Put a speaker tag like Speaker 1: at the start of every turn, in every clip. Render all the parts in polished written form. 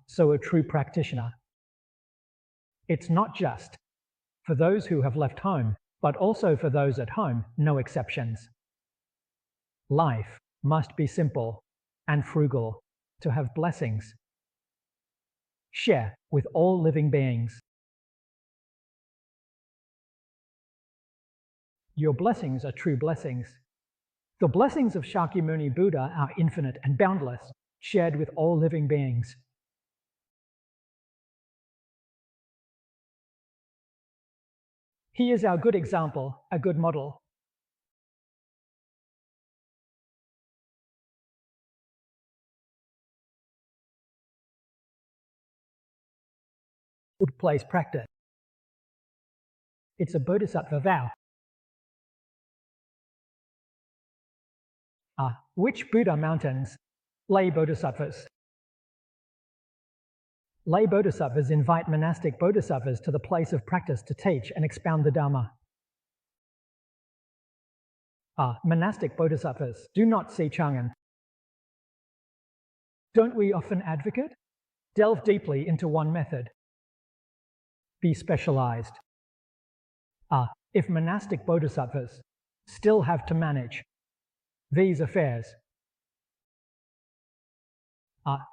Speaker 1: So a true practitioner. It's not just for those who have left home, but also for those at home, no exceptions. Life must be simple and frugal to have blessings. Share with all living beings. Your blessings are true blessings. The blessings of Shakyamuni Buddha are infinite and boundless, shared with all living beings. He is our good example, a good model. Good place practice. It's a bodhisattva vow. Which Buddha mountains? Lay bodhisattvas. Lay bodhisattvas invite monastic bodhisattvas to the place of practice to teach and expound the Dharma. Monastic bodhisattvas do not see Chang'an. Don't we often advocate? Delve deeply into one method. Be specialized. If monastic bodhisattvas still have to manage these affairs,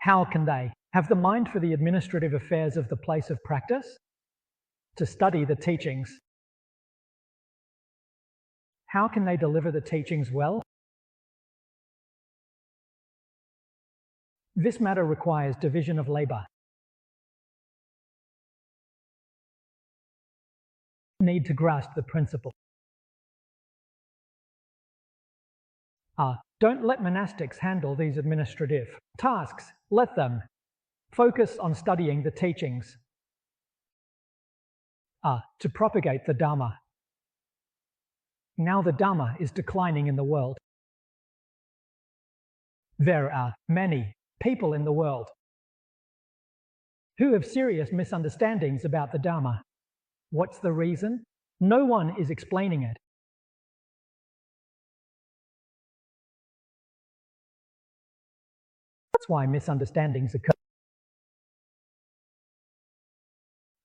Speaker 1: how can they have the mind for the administrative affairs of the place of practice? To study the teachings. How can they deliver the teachings well? This matter requires division of labor. Need to grasp the principle. Don't let monastics handle these administrative tasks. Let them focus on studying the teachings to propagate the Dharma. Now the Dharma is declining in the world. There are many people in the world who have serious misunderstandings about the Dharma. What's the reason? No one is explaining it. That's why misunderstandings occur.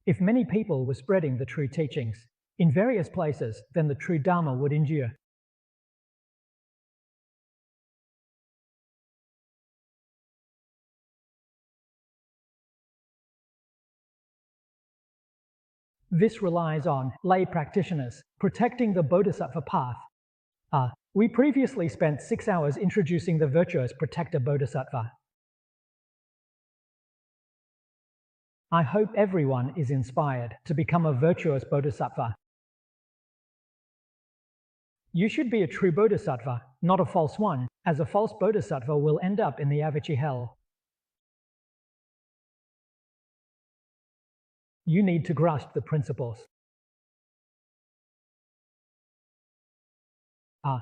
Speaker 1: If many people were spreading the true teachings in various places, then the true Dharma would endure. This relies on lay practitioners protecting the bodhisattva path. We previously spent 6 hours introducing the virtuous protector bodhisattva. I hope everyone is inspired to become a virtuous bodhisattva. You should be a true bodhisattva, not a false one, as a false bodhisattva will end up in the Avachi hell. You need to grasp the principles.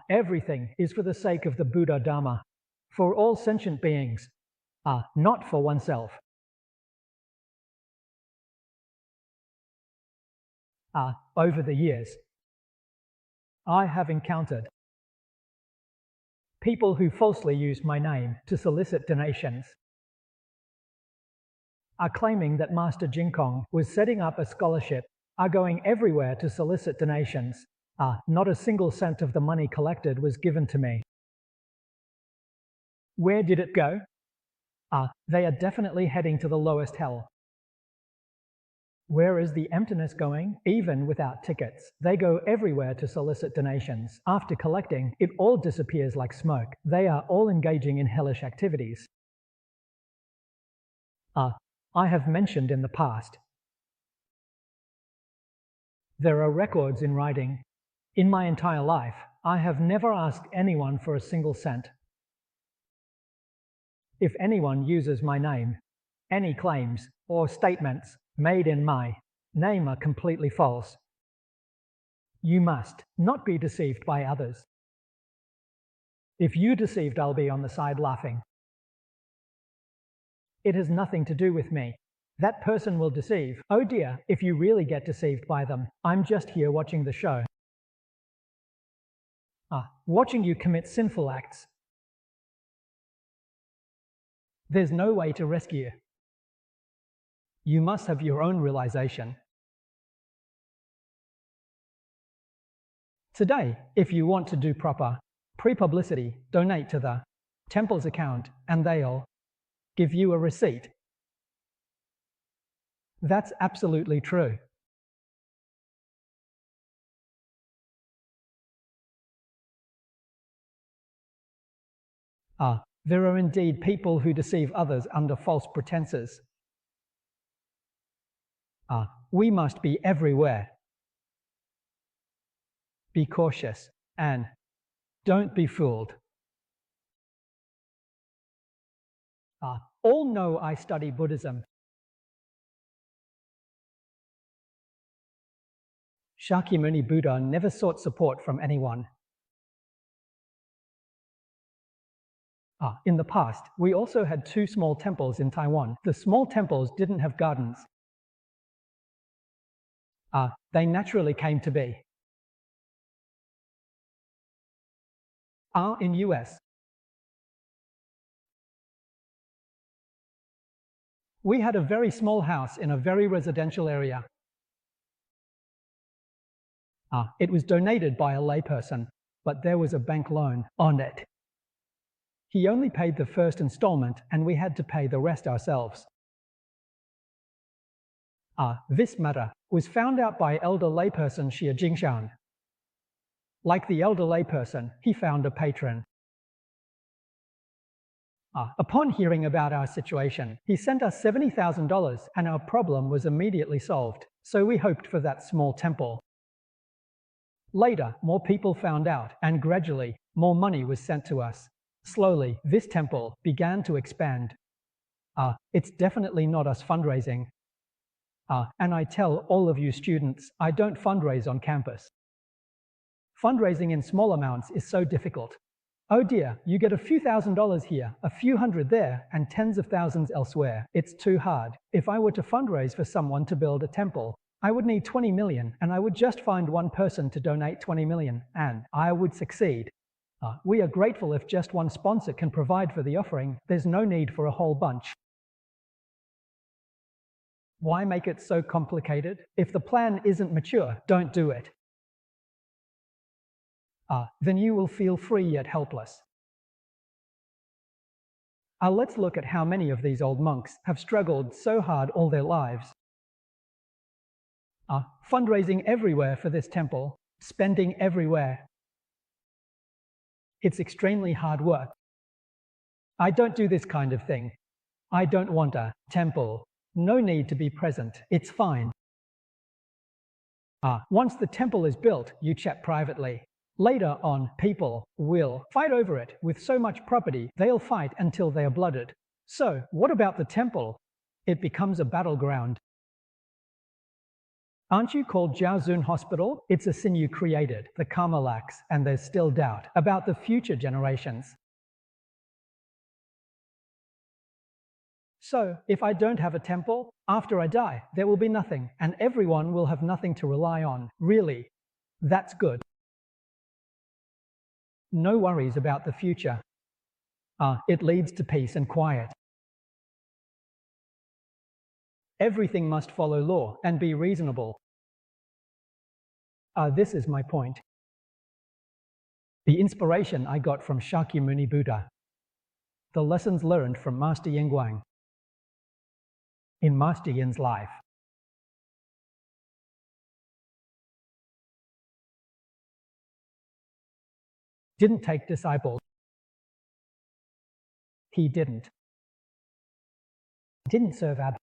Speaker 1: Everything is for the sake of the Buddha Dharma, for all sentient beings, not for oneself. Over the years, I have encountered people who falsely use my name to solicit donations, are claiming that Master Jinkong was setting up a scholarship, are going everywhere to solicit donations. Not a single cent of the money collected was given to me. Where did it go? They are definitely heading to the lowest hell. Where is the emptiness going? Even without tickets, they go everywhere to solicit donations. After collecting, it all disappears like smoke. They are all engaging in hellish activities. I have mentioned in the past, there are records in writing. In my entire life, I have never asked anyone for a single cent. If anyone uses my name, any claims or statements made in my name are completely false. You must not be deceived by others. If you deceived, I'll be on the side laughing. It has nothing to do with me. That person will deceive. Oh dear, if you really get deceived by them, I'm just here watching the show. Watching you commit sinful acts. There's no way to rescue. You must have your own realization. Today, if you want to do proper pre-publicity, donate to the temple's account and they'll give you a receipt. That's absolutely true. There are indeed people who deceive others under false pretenses. We must be everywhere. Be cautious and don't be fooled. All know I study Buddhism. Shakyamuni Buddha never sought support from anyone. In the past, we also had 2 small temples in Taiwan. The small temples didn't have gardens. They naturally came to be. In US, we had a very small house in a very residential area. It was donated by a layperson, but there was a bank loan on it. He only paid the first installment and we had to pay the rest ourselves. This matter was found out by elder layperson Xie Jingshan. Like the elder layperson, he found a patron. Upon hearing about our situation, he sent us $70,000 and our problem was immediately solved, so we hoped for that small temple. Later, more people found out and gradually, more money was sent to us. Slowly, this temple began to expand. It's definitely not us fundraising. And I tell all of you students, I don't fundraise on campus. Fundraising in small amounts is so difficult. Oh dear, you get a few $1,000s here, a few hundred there, and tens of thousands elsewhere. It's too hard. If I were to fundraise for someone to build a temple, I would need 20 million, and I would just find one person to donate 20 million, and I would succeed. We are grateful if just one sponsor can provide for the offering. There's no need for a whole bunch. Why make it so complicated? If the plan isn't mature, don't do it. Then you will feel free yet helpless. Let's look at how many of these old monks have struggled so hard all their lives. Fundraising everywhere for this temple, spending everywhere. It's extremely hard work. I don't do this kind of thing. I don't want a temple. No need to be present. It's fine. Once the temple is built, you chat privately. Later on, people will fight over it. With so much property, they'll fight until they are blooded. So, what about the temple? It becomes a battleground. Aren't you called Jiaozun Hospital? It's a sin you created, the karma lacks, and there's still doubt about the future generations. So, if I don't have a temple, after I die, there will be nothing, and everyone will have nothing to rely on. Really, that's good. No worries about the future. It leads to peace and quiet. Everything must follow law and be reasonable. This is my point. The inspiration I got from Shakyamuni Buddha. The lessons learned from Master Yin Guang. In Master Yin's life. Didn't take disciples. He didn't serve ab.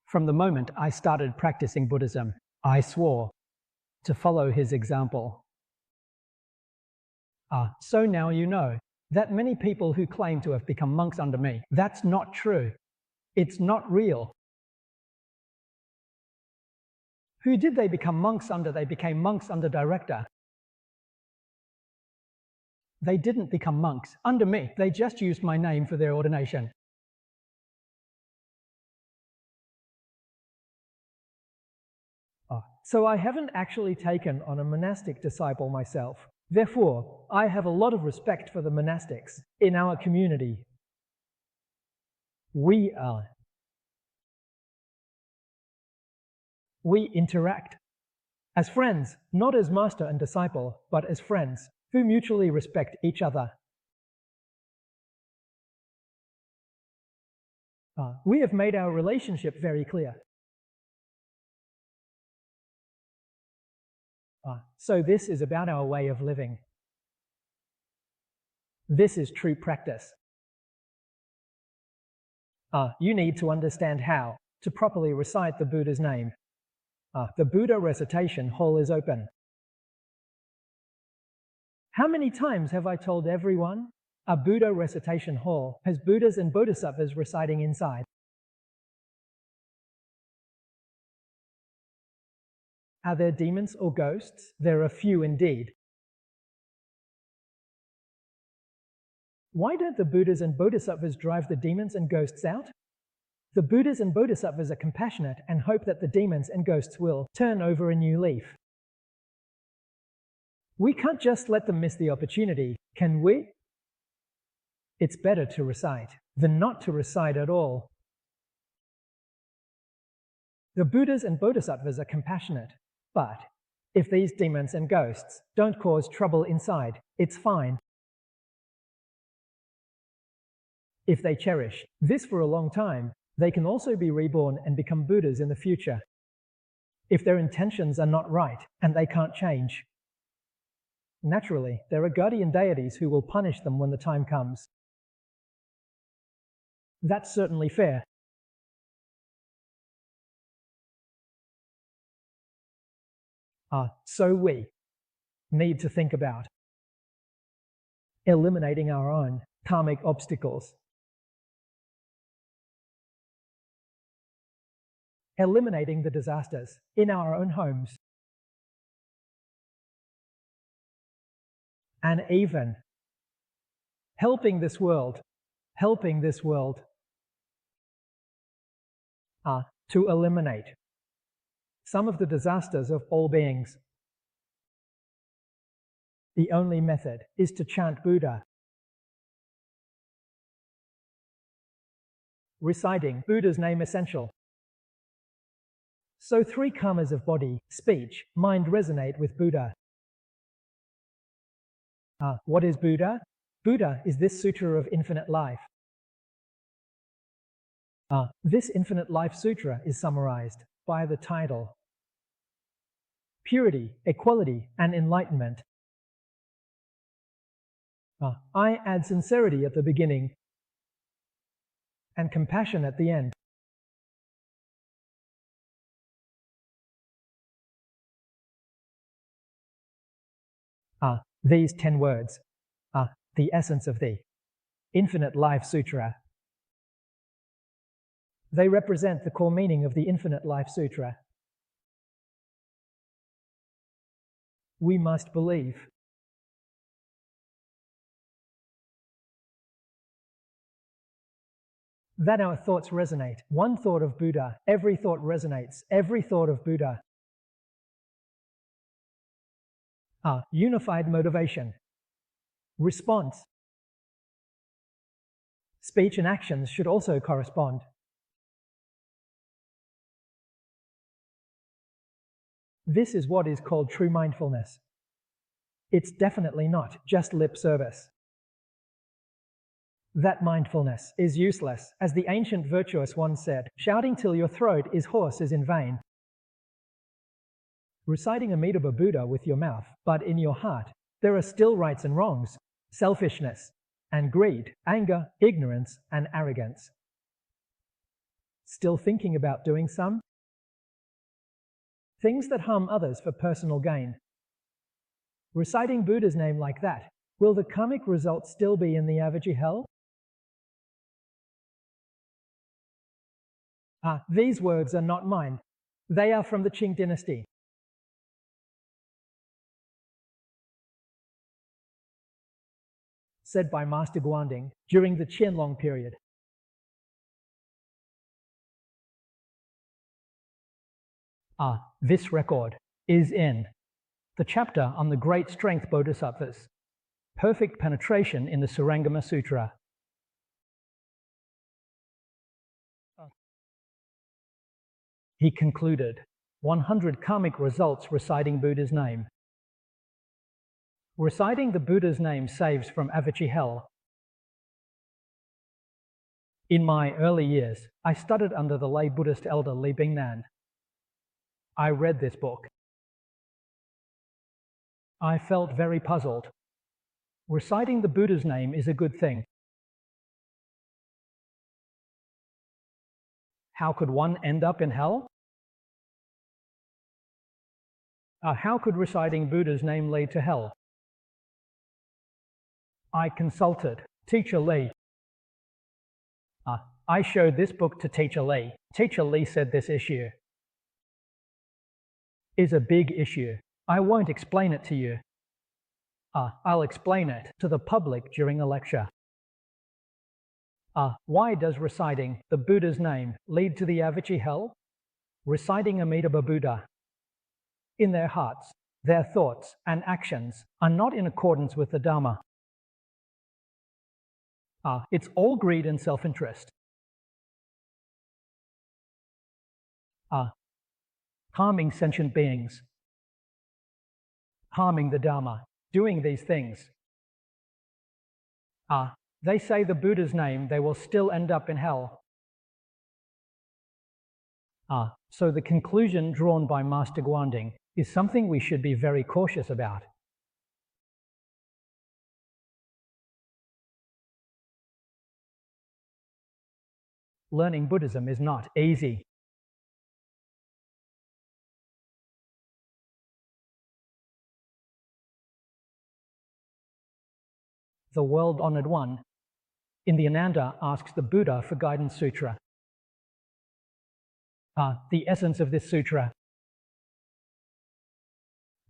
Speaker 1: From the moment I started practicing Buddhism, I swore to follow his example. So now you know that many people who claim to have become monks under me, that's not true. It's not real. Who did they become monks under? They became monks under director. They didn't become monks under me. They just used my name for their ordination. So I haven't actually taken on a monastic disciple myself. Therefore, I have a lot of respect for the monastics in our community. We are. We interact as friends, not as master and disciple, but as friends who mutually respect each other. We have made our relationship very clear. So this is about our way of living. This is true practice. You need to understand how to properly recite the Buddha's name. The Buddha recitation hall is open. How many times have I told everyone? A Buddha recitation hall has Buddhas and Bodhisattvas reciting inside. Are there demons or ghosts? There are few indeed. Why don't the Buddhas and Bodhisattvas drive the demons and ghosts out? The Buddhas and Bodhisattvas are compassionate and hope that the demons and ghosts will turn over a new leaf. We can't just let them miss the opportunity, can we? It's better to recite than not to recite at all. The Buddhas and Bodhisattvas are compassionate, but if these demons and ghosts don't cause trouble inside, it's fine. If they cherish this for a long time, they can also be reborn and become Buddhas in the future. If their intentions are not right and they can't change, naturally, there are guardian deities who will punish them when the time comes. That's certainly fair. So we need to think about eliminating our own karmic obstacles. Eliminating the disasters in our own homes. And even helping this world to eliminate some of the disasters of all beings. The only method is to chant Buddha. Reciting Buddha's name essential. So 3 karmas of body, speech, mind resonate with Buddha. What is Buddha? Buddha is this Sutra of infinite life. This infinite life sutra is summarized by the title: Purity, Equality, and Enlightenment. I add sincerity at the beginning and compassion at the end. These 10 words are the essence of the Infinite Life Sutra. They represent the core meaning of the Infinite Life Sutra. We must believe that our thoughts resonate. One thought of Buddha, every thought resonates. Every thought of Buddha. Unified motivation. Response. Speech and actions should also correspond. This is what is called true mindfulness. It's definitely not just lip service. That mindfulness is useless, as the ancient virtuous once said, shouting till your throat is hoarse is in vain. Reciting Amitabha Buddha with your mouth, but in your heart, there are still rights and wrongs, selfishness and greed, anger, ignorance, and arrogance. Still thinking about doing some things that harm others for personal gain. Reciting Buddha's name like that, will the karmic result still be in the Avaji hell? These words are not mine. They are from the Qing dynasty. Said by Master Guanding during the Qianlong period. This record is in the chapter on the Great Strength Bodhisattvas, Perfect Penetration in the Surangama Sutra. He concluded, 100 karmic results reciting Buddha's name. Reciting the Buddha's name saves from Avachi hell. In my early years, I studied under the lay Buddhist elder Li Bingnan. I read this book. I felt very puzzled. Reciting the Buddha's name is a good thing. How could one end up in hell? How could reciting Buddha's name lead to hell? I consulted Teacher Li. I showed this book to Teacher Li. Teacher Li said this issue is a big issue. I won't explain it to you. I'll explain it to the public during a lecture. Why does reciting the Buddha's name lead to the Avachi hell? Reciting Amitabha Buddha. In their hearts, their thoughts and actions are not in accordance with the Dharma. It's all greed and self-interest. Harming sentient beings. Harming the Dharma. Doing these things. They say the Buddha's name, they will still end up in hell. So the conclusion drawn by Master Guanding is something we should be very cautious about. Learning Buddhism is not easy. The world-honored one in the Ananda asks the Buddha for guidance sutra. The essence of this sutra.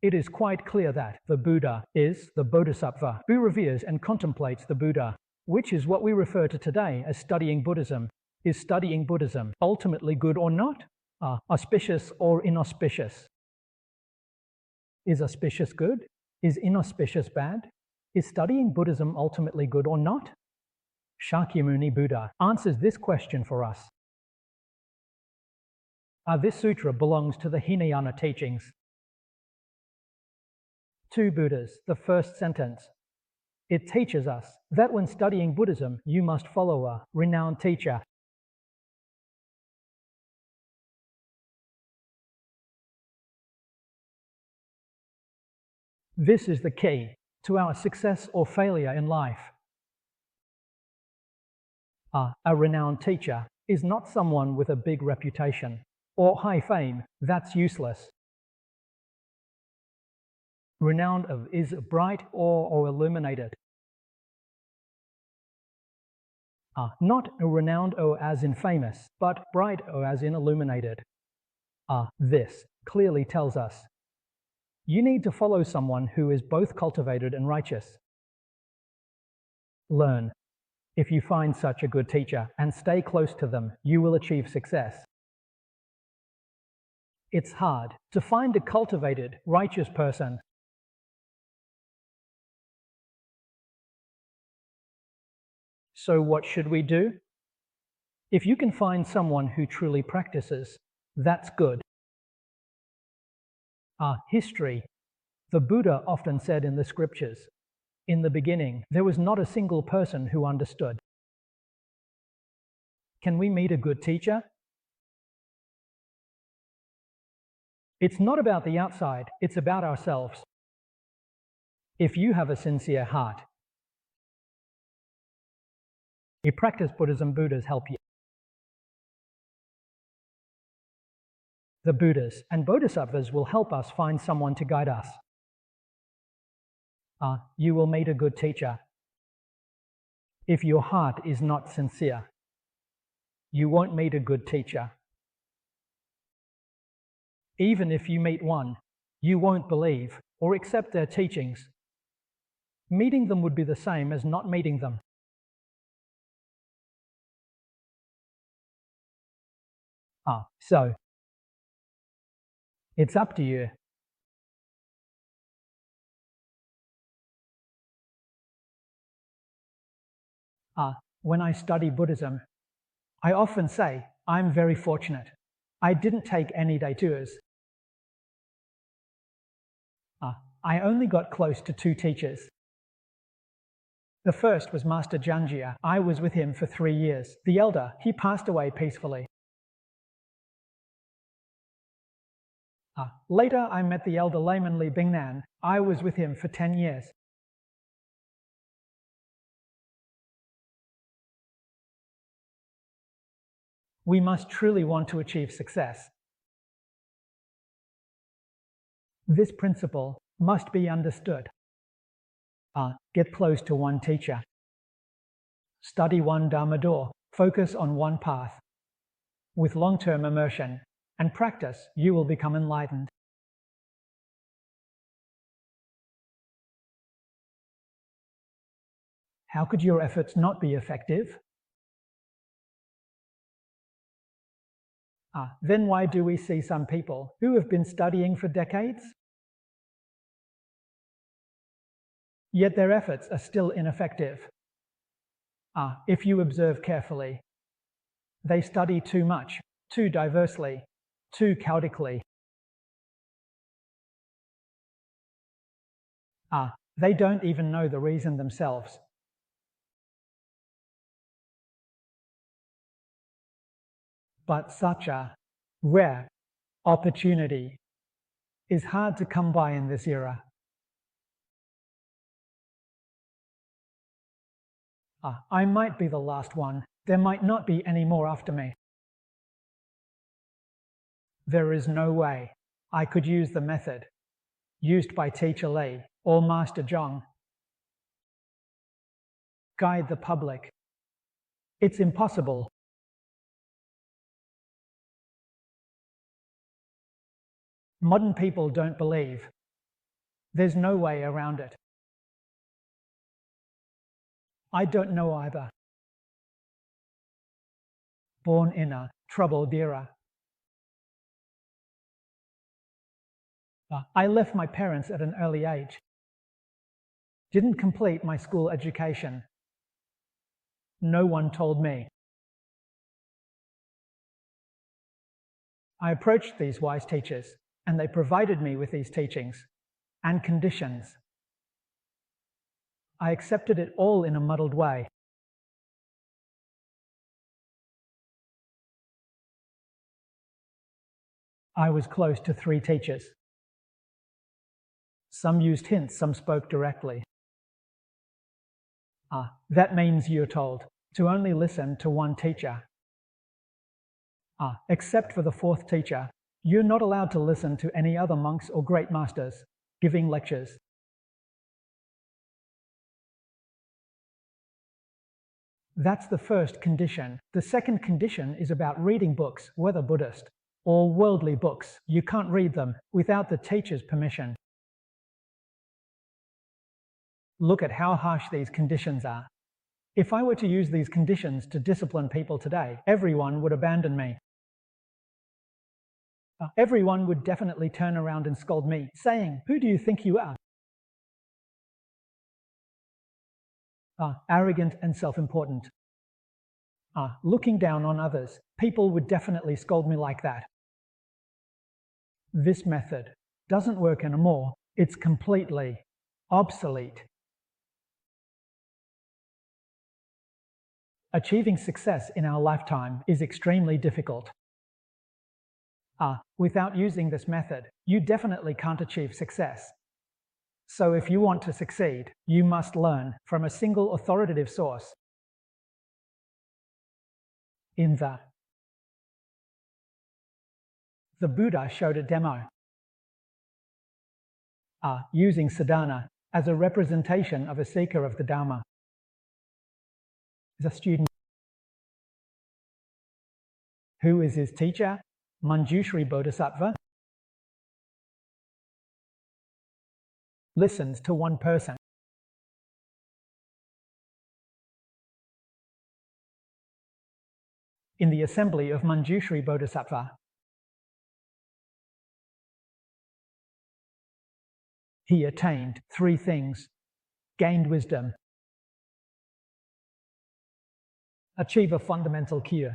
Speaker 1: It is quite clear that the Buddha is the Bodhisattva who reveres and contemplates the Buddha, which is what we refer to today as studying Buddhism. Is studying Buddhism ultimately good or not? Auspicious or inauspicious? Is auspicious good? Is inauspicious bad? Is studying Buddhism ultimately good or not? Shakyamuni Buddha answers this question for us. This sutra belongs to the Hinayana teachings. 2 Buddhas, the first sentence. It teaches us that when studying Buddhism, you must follow a renowned teacher. This is the key to our success or failure in life. A renowned teacher is not someone with a big reputation or high fame. That's useless. Renowned is bright or illuminated. Not renowned or as in famous, but bright or as in illuminated. This clearly tells us you need to follow someone who is both cultivated and righteous. Learn. If you find such a good teacher and stay close to them, you will achieve success. It's hard to find a cultivated, righteous person. So what should we do? If you can find someone who truly practices, that's good. History. The Buddha often said in the scriptures, in the beginning, there was not a single person who understood. Can we meet a good teacher? It's not about the outside, it's about ourselves. If you have a sincere heart, you practice Buddhism, Buddhas help you. The Buddhas and Bodhisattvas will help us find someone to guide us. You will meet a good teacher. If your heart is not sincere, you won't meet a good teacher. Even if you meet one, you won't believe or accept their teachings. Meeting them would be the same as not meeting them. So, it's up to you. When I study Buddhism, I often say, I'm very fortunate. I didn't take any detours. I only got close to 2 teachers. The first was Master Janjia. I was with him for 3 years. The elder, he passed away peacefully. Later, I met the elder layman Li Bingnan. I was with him for 10 years. We must truly want to achieve success. This principle must be understood. Get close to one teacher. Study one Dharma door. Focus on one path. With long-term immersion and practice, you will become enlightened. How could your efforts not be effective? Then why do we see some people who have been studying for decades? Yet their efforts are still ineffective. If you observe carefully, they study too much, too diversely, too chaotically. They don't even know the reason themselves. But such a rare opportunity is hard to come by in this era. I might be the last one. There might not be any more after me. There is no way I could use the method used by Teacher Li or Master Zhang. Guide the public. It's impossible. Modern people don't believe. There's no way around it. I don't know either. Born in a troubled era. I left my parents at an early age. Didn't complete my school education. No one told me. I approached these wise teachers, and they provided me with these teachings and conditions. I accepted it all in a muddled way. I was close to 3 teachers. Some used hints, some spoke directly. That means you're told to only listen to one teacher. Except for the 4th teacher, you're not allowed to listen to any other monks or great masters giving lectures. That's the first condition. The second condition is about reading books, whether Buddhist or worldly books. You can't read them without the teacher's permission. Look at how harsh these conditions are. If I were to use these conditions to discipline people today, everyone would abandon me. Everyone would definitely turn around and scold me, saying, "Who do you think you are?" Arrogant and self-important. Looking down on others, people would definitely scold me like that. This method doesn't work anymore. It's completely obsolete. Achieving success in our lifetime is extremely difficult. Without using this method, you definitely can't achieve success. So if you want to succeed, you must learn from a single authoritative source. In the Buddha showed a demo using sadhana as a representation of a seeker of the Dharma. The student who is his teacher, Manjushri Bodhisattva, listens to one person. In the assembly of Manjushri Bodhisattva, he attained 3 things: gained wisdom, achieve a fundamental cure,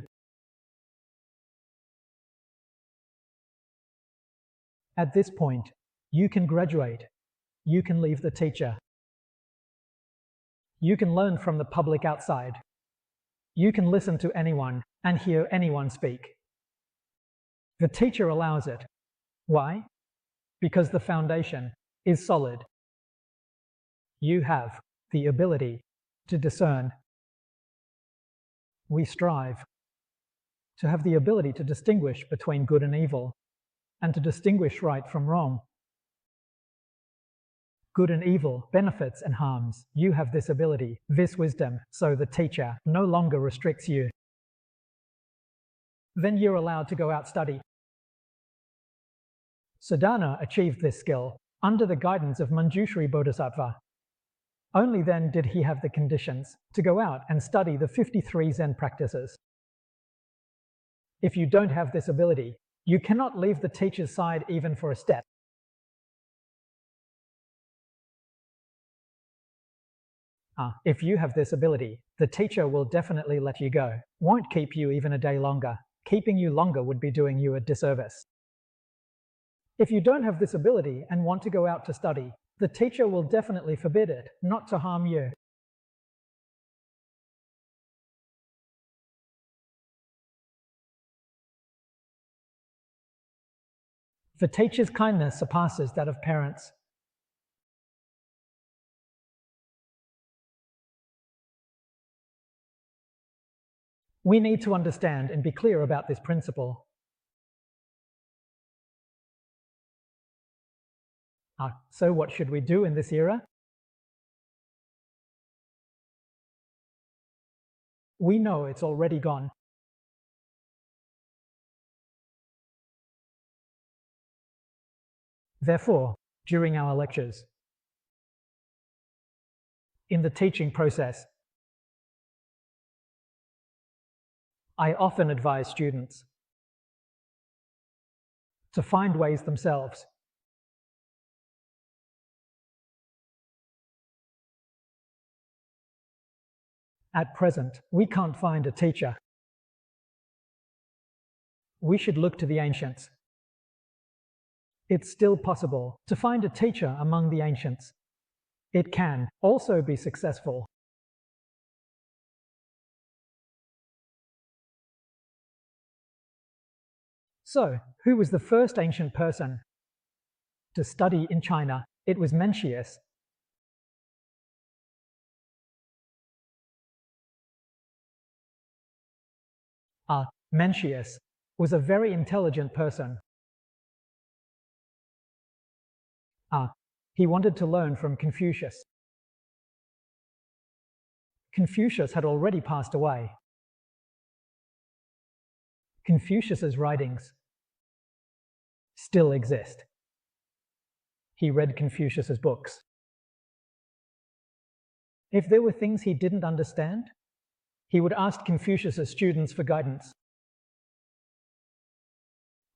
Speaker 1: At this point, you can graduate. You can leave the teacher. You can learn from the public outside. You can listen to anyone and hear anyone speak. The teacher allows it. Why? Because the foundation is solid. You have the ability to discern. We strive to have the ability to distinguish between good and evil, and to distinguish right from wrong. Good and evil, benefits and harms. You have this ability, this wisdom, so the teacher no longer restricts you. Then you're allowed to go out study. Siddhartha achieved this skill under the guidance of Manjushri Bodhisattva. Only then did he have the conditions to go out and study the 53 Zen practices. If you don't have this ability, you cannot leave the teacher's side even for a step. If you have this ability, the teacher will definitely let you go, won't keep you even a day longer. Keeping you longer would be doing you a disservice. If you don't have this ability and want to go out to study, the teacher will definitely forbid it, not to harm you. The teacher's kindness surpasses that of parents. We need to understand and be clear about this principle. So what should we do in this era? We know it's already gone. Therefore, during our lectures, in the teaching process, I often advise students to find ways themselves At present, we can't find a teacher. We should look to the ancients. It's still possible to find a teacher among the ancients. It can also be successful. So, who was the first ancient person to study in China? It was Mencius. Mencius was a very intelligent person. He wanted to learn from Confucius. Confucius had already passed away. Confucius's writings still exist. He read Confucius's books. If there were things he didn't understand, he would ask Confucius's students for guidance.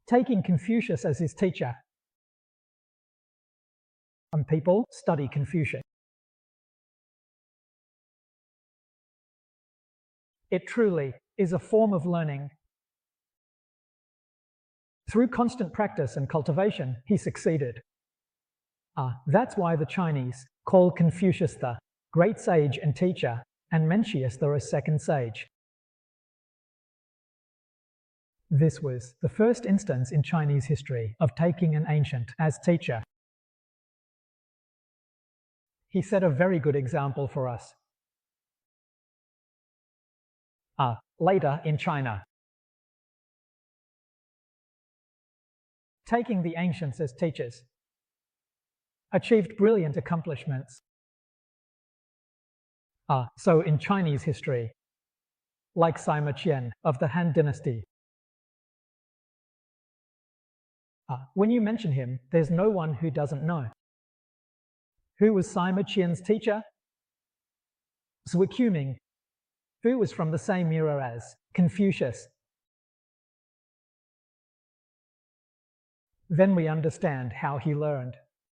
Speaker 1: Taking Confucius as his teacher, some people study Confucius. It truly is a form of learning. Through constant practice and cultivation, he succeeded. That's why the Chinese call Confucius the great sage and teacher, and Mencius the second sage. This was the first instance in Chinese history of taking an ancient as teacher. He set a very good example for us. Later in China, taking the ancients as teachers achieved brilliant accomplishments. So in Chinese history, like Sima Qian of the Han Dynasty, when you mention him, there's no one who doesn't know. Who was Sima Qian's teacher? Zhuo Quming, who was from the same era as Confucius. Then we understand how he learned.